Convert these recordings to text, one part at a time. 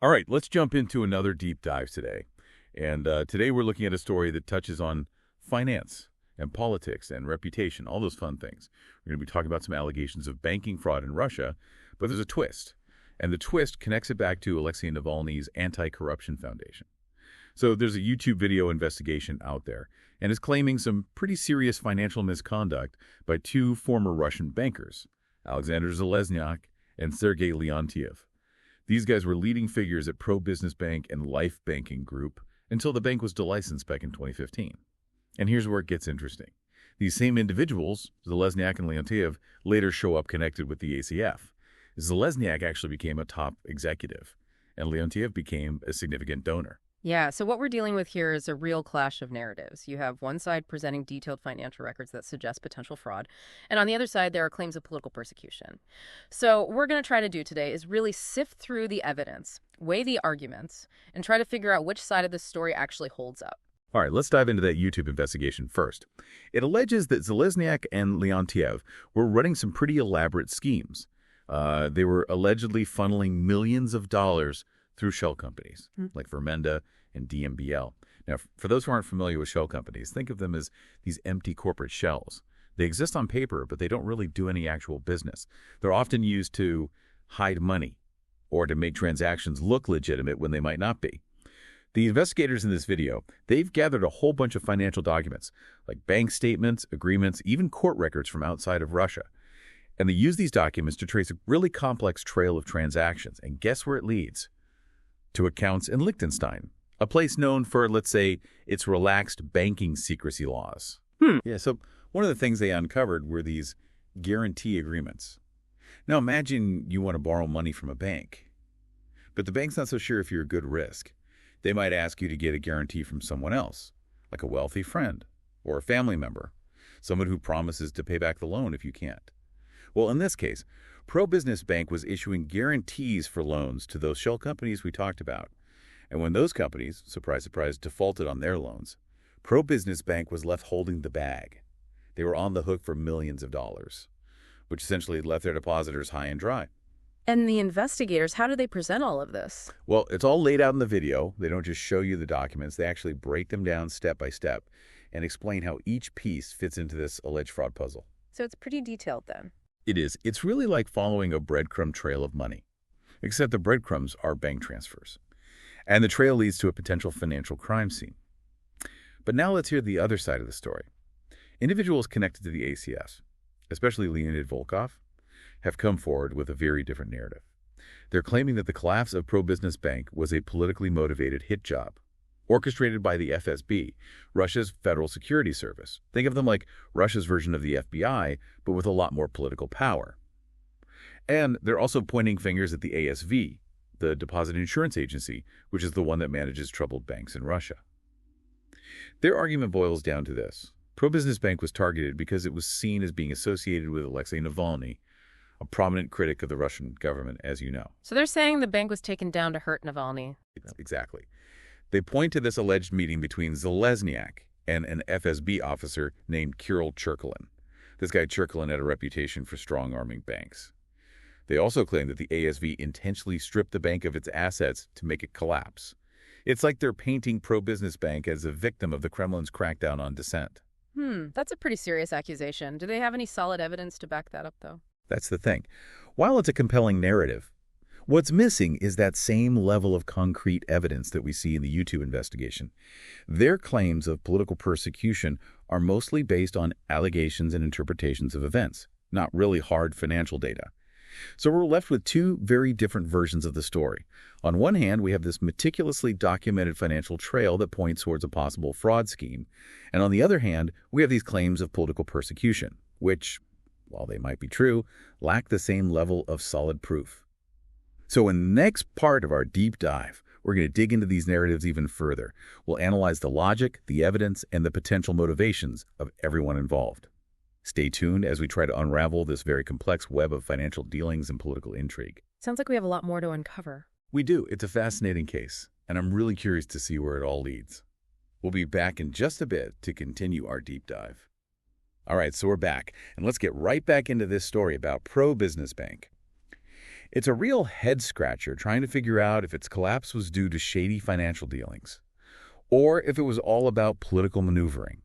All right, let's jump into another deep dive today. And today we're looking at a story that touches on finance and politics and reputation, all those fun things. We're going to be talking about some allegations of banking fraud in Russia, but there's a twist. And the twist connects it back to Alexei Navalny's Anti-Corruption Foundation. So there's a YouTube video investigation out there, and it's claiming some pretty serious financial misconduct by two former Russian bankers, Alexander Zalesniak and Sergei Leontiev. These guys were leading figures at Pro Business Bank and Life Banking Group until the bank was delicensed back in 2015. And here's where it gets interesting. These same individuals, Zalesniak and Leontiev, later show up connected with the ACF. Zalesniak actually became a top executive, and Leontiev became a significant donor. Yeah, so what we're dealing with here is a real clash of narratives. You have one side presenting detailed financial records that suggest potential fraud, and on the other side, there are claims of political persecution. So what we're going to try to do today is really sift through the evidence, weigh the arguments, and try to figure out which side of the story actually holds up. All right, let's dive into that YouTube investigation first. It alleges that Zalesniak and Leontiev were running some pretty elaborate schemes. They were allegedly funneling millions of dollars through shell companies like Vermenda and DMBL. Now, for those who aren't familiar with shell companies, think of them as these empty corporate shells. They exist on paper, but they don't really do any actual business. They're often used to hide money or to make transactions look legitimate when they might not be. The investigators in this video, they've gathered a whole bunch of financial documents, like bank statements, agreements, even court records from outside of Russia. And they use these documents to trace a really complex trail of transactions. And guess where it leads? To accounts in Liechtenstein, a place known for, let's say, its relaxed banking secrecy laws. Yeah, so one of the things they uncovered were these guarantee agreements. Now imagine you want to borrow money from a bank, but the bank's not so sure if you're a good risk. They might ask you to get a guarantee from someone else, like a wealthy friend or a family member, someone who promises to pay back the loan if you can't. Well, in this case, Pro Business Bank was issuing guarantees for loans to those shell companies we talked about. And when those companies, surprise, surprise, defaulted on their loans, Pro Business Bank was left holding the bag. They were on the hook for millions of dollars, which essentially left their depositors high and dry. And the investigators, how do they present all of this? Well, it's all laid out in the video. They don't just show you the documents. They actually break them down step by step and explain how each piece fits into this alleged fraud puzzle. So it's pretty detailed then. It is. It's really like following a breadcrumb trail of money, except the breadcrumbs are bank transfers. And the trail leads to a potential financial crime scene. But now let's hear the other side of the story. Individuals connected to the ACF, especially Leonid Volkov, have come forward with a very different narrative. They're claiming that the collapse of Pro Business Bank was a politically motivated hit job, orchestrated by the FSB, Russia's Federal Security Service. Think of them like Russia's version of the FBI, but with a lot more political power. And they're also pointing fingers at the ASV, the Deposit Insurance Agency, which is the one that manages troubled banks in Russia. Their argument boils down to this. Pro Business Bank was targeted because it was seen as being associated with Alexei Navalny, a prominent critic of the Russian government, as you know. So they're saying the bank was taken down to hurt Navalny. Exactly. They point to this alleged meeting between Zalesniak and an FSB officer named Kirill Cherkilin. This guy Cherkilin had a reputation for strong-arming banks. They also claim that the ASV intentionally stripped the bank of its assets to make it collapse. It's like they're painting Pro Business Bank as a victim of the Kremlin's crackdown on dissent. That's a pretty serious accusation. Do they have any solid evidence to back that up, though? That's the thing. While it's a compelling narrative, what's missing is that same level of concrete evidence that we see in the YouTube investigation. Their claims of political persecution are mostly based on allegations and interpretations of events, not really hard financial data. So we're left with two very different versions of the story. On one hand, we have this meticulously documented financial trail that points towards a possible fraud scheme. And on the other hand, we have these claims of political persecution, which, while they might be true, lack the same level of solid proof. So in the next part of our deep dive, we're going to dig into these narratives even further. We'll analyze the logic, the evidence, and the potential motivations of everyone involved. Stay tuned as we try to unravel this very complex web of financial dealings and political intrigue. Sounds like we have a lot more to uncover. We do. It's a fascinating case, and I'm really curious to see where it all leads. We'll be back in just a bit to continue our deep dive. All right, so we're back, and let's get right back into this story about Pro Business Bank. It's a real head-scratcher trying to figure out if its collapse was due to shady financial dealings, or if it was all about political maneuvering.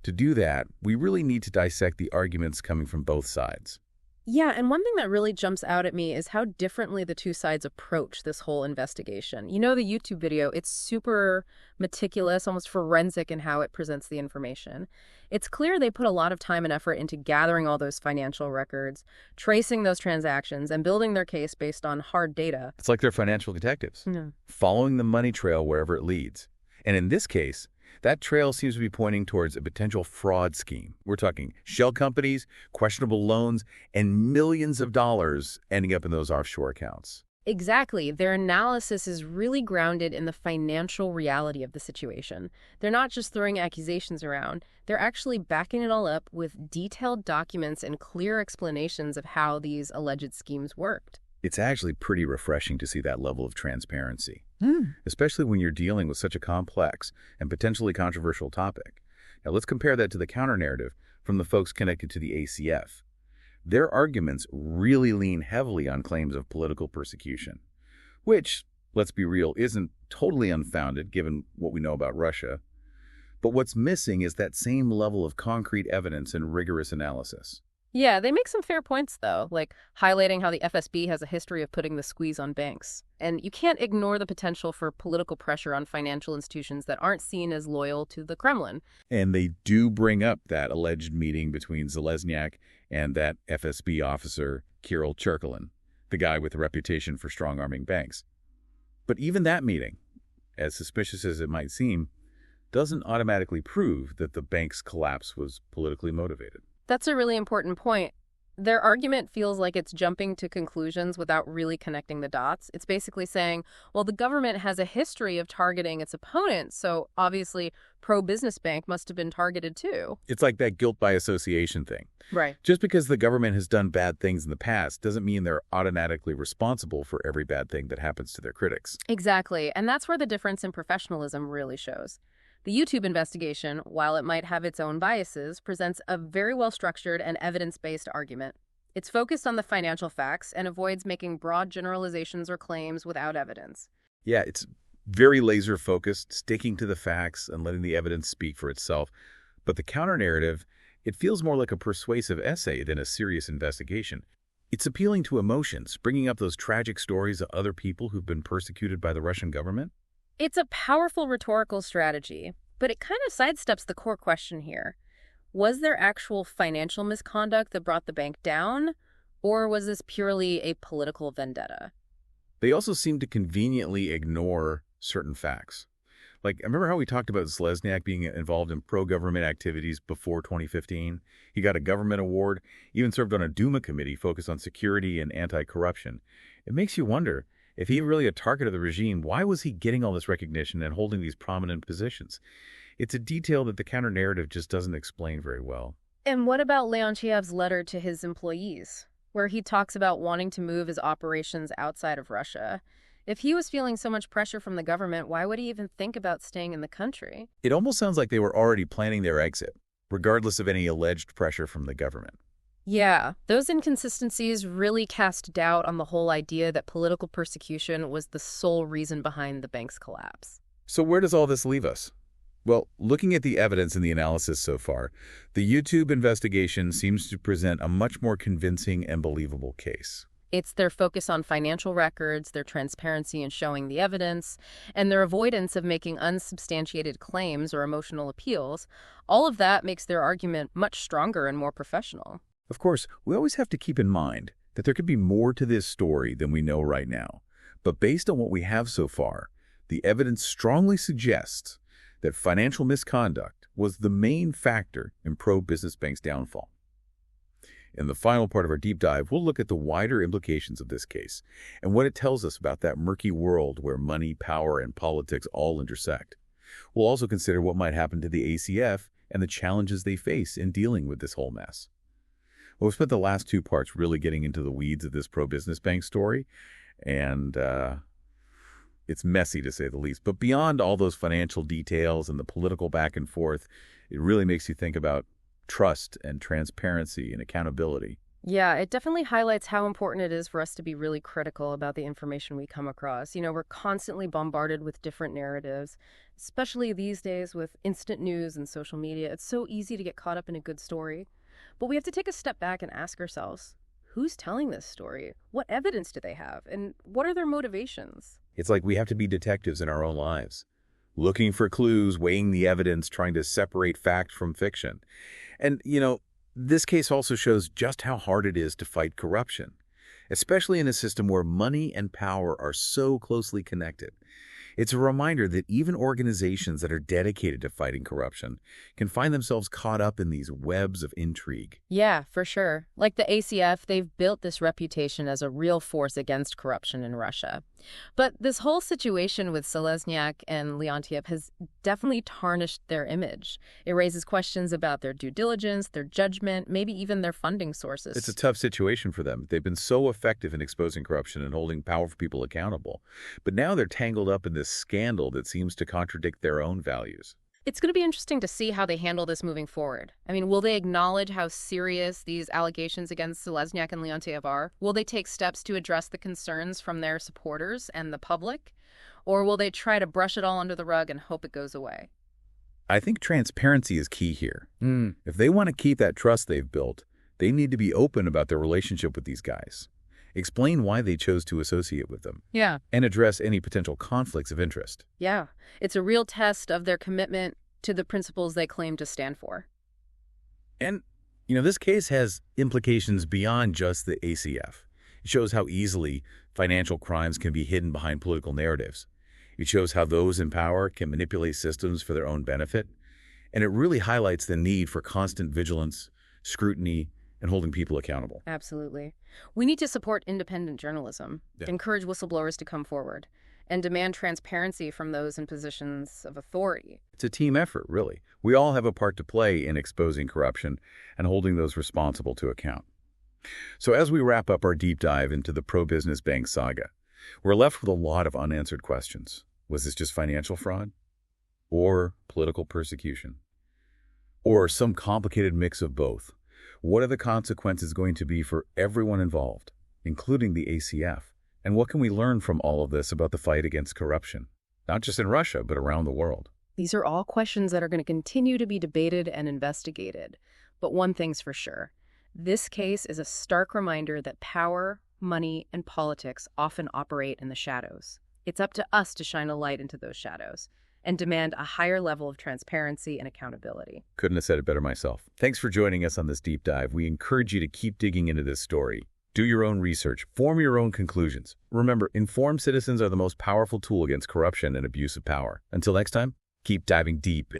To do that, we really need to dissect the arguments coming from both sides. Yeah, and one thing that really jumps out at me is how differently the two sides approach this whole investigation. You know, the YouTube video, it's super meticulous, almost forensic in how it presents the information. It's clear they put a lot of time and effort into gathering all those financial records, tracing those transactions, and building their case based on hard data. It's like they're financial detectives, following the money trail wherever it leads. And in this case, that trail seems to be pointing towards a potential fraud scheme. We're talking shell companies, questionable loans, and millions of dollars ending up in those offshore accounts. Exactly. Their analysis is really grounded in the financial reality of the situation. They're not just throwing accusations around. They're actually backing it all up with detailed documents and clear explanations of how these alleged schemes worked. It's actually pretty refreshing to see that level of transparency, especially when you're dealing with such a complex and potentially controversial topic. Now, let's compare that to the counter-narrative from the folks connected to the ACF. Their arguments really lean heavily on claims of political persecution, which, let's be real, isn't totally unfounded given what we know about Russia. But what's missing is that same level of concrete evidence and rigorous analysis. Yeah, they make some fair points, though, like highlighting how the FSB has a history of putting the squeeze on banks. And you can't ignore the potential for political pressure on financial institutions that aren't seen as loyal to the Kremlin. And they do bring up that alleged meeting between Zalesniak and that FSB officer, Kirill Cherkilin, the guy with a reputation for strong-arming banks. But even that meeting, as suspicious as it might seem, doesn't automatically prove that the bank's collapse was politically motivated. That's a really important point. Their argument feels like it's jumping to conclusions without really connecting the dots. It's basically saying, well, the government has a history of targeting its opponents, so obviously pro-business bank must have been targeted too. It's like that guilt by association thing. Right. Just because the government has done bad things in the past doesn't mean they're automatically responsible for every bad thing that happens to their critics. Exactly, and that's where the difference in professionalism really shows. The YouTube investigation, while it might have its own biases, presents a very well-structured and evidence-based argument. It's focused on the financial facts and avoids making broad generalizations or claims without evidence. Yeah, it's very laser-focused, sticking to the facts and letting the evidence speak for itself. But the counter-narrative, it feels more like a persuasive essay than a serious investigation. It's appealing to emotions, bringing up those tragic stories of other people who've been persecuted by the Russian government. It's a powerful rhetorical strategy, but it kind of sidesteps the core question here. Was there actual financial misconduct that brought the bank down, or was this purely a political vendetta? They also seem to conveniently ignore certain facts. Like, I remember how we talked about Zalesniak being involved in pro-government activities before 2015? He got a government award, even served on a Duma committee focused on security and anti-corruption. It makes you wonder, if he really a target of the regime, why was he getting all this recognition and holding these prominent positions? It's a detail that the counter-narrative just doesn't explain very well. And what about Leontiev's letter to his employees, where he talks about wanting to move his operations outside of Russia? If he was feeling so much pressure from the government, why would he even think about staying in the country? It almost sounds like they were already planning their exit, regardless of any alleged pressure from the government. Yeah, those inconsistencies really cast doubt on the whole idea that political persecution was the sole reason behind the bank's collapse. So where does all this leave us? Well, looking at the evidence and the analysis so far, the YouTube investigation seems to present a much more convincing and believable case. It's their focus on financial records, their transparency in showing the evidence, and their avoidance of making unsubstantiated claims or emotional appeals. All of that makes their argument much stronger and more professional. Of course, we always have to keep in mind that there could be more to this story than we know right now. But based on what we have so far, the evidence strongly suggests that financial misconduct was the main factor in pro-business bank's downfall. In the final part of our deep dive, we'll look at the wider implications of this case and what it tells us about that murky world where money, power, and politics all intersect. We'll also consider what might happen to the ACF and the challenges they face in dealing with this whole mess. Well, we've spent the last two parts really getting into the weeds of this pro-business bank story, and it's messy to say the least. But beyond all those financial details and the political back and forth, it really makes you think about trust and transparency and accountability. Yeah, it definitely highlights how important it is for us to be really critical about the information we come across. We're constantly bombarded with different narratives, especially these days with instant news and social media. It's so easy to get caught up in a good story. But we have to take a step back and ask ourselves, who's telling this story? What evidence do they have? And what are their motivations? It's like we have to be detectives in our own lives, looking for clues, weighing the evidence, trying to separate fact from fiction. And, this case also shows just how hard it is to fight corruption, especially in a system where money and power are so closely connected. It's a reminder that even organizations that are dedicated to fighting corruption can find themselves caught up in these webs of intrigue. Yeah, for sure. Like the ACF, they've built this reputation as a real force against corruption in Russia. But this whole situation with Selesnyak and Leontiev has definitely tarnished their image. It raises questions about their due diligence, their judgment, maybe even their funding sources. It's a tough situation for them. They've been so effective in exposing corruption and holding powerful people accountable. But now they're tangled up in this scandal that seems to contradict their own values. It's going to be interesting to see how they handle this moving forward. I mean, will they acknowledge how serious these allegations against Selesnyak and Leontiev are? Will they take steps to address the concerns from their supporters and the public? Or will they try to brush it all under the rug and hope it goes away? I think transparency is key here. If they want to keep that trust they've built, they need to be open about their relationship with these guys. Explain why they chose to associate with them. Yeah. And address any potential conflicts of interest. Yeah. It's a real test of their commitment to the principles they claim to stand for. And, this case has implications beyond just the ACF. It shows how easily financial crimes can be hidden behind political narratives. It shows how those in power can manipulate systems for their own benefit. And it really highlights the need for constant vigilance, scrutiny, and holding people accountable. Absolutely. We need to support independent journalism, encourage whistleblowers to come forward, and demand transparency from those in positions of authority. It's a team effort, really. We all have a part to play in exposing corruption and holding those responsible to account. So as we wrap up our deep dive into the pro-business bank saga, we're left with a lot of unanswered questions. Was this just financial fraud? Or political persecution? Or some complicated mix of both? What are the consequences going to be for everyone involved, including the ACF? And what can we learn from all of this about the fight against corruption, not just in Russia, but around the world? These are all questions that are going to continue to be debated and investigated. But one thing's for sure. This case is a stark reminder that power, money, and politics often operate in the shadows. It's up to us to shine a light into those shadows and demand a higher level of transparency and accountability. Couldn't have said it better myself. Thanks for joining us on this deep dive. We encourage you to keep digging into this story. Do your own research. Form your own conclusions. Remember, informed citizens are the most powerful tool against corruption and abuse of power. Until next time, keep diving deep.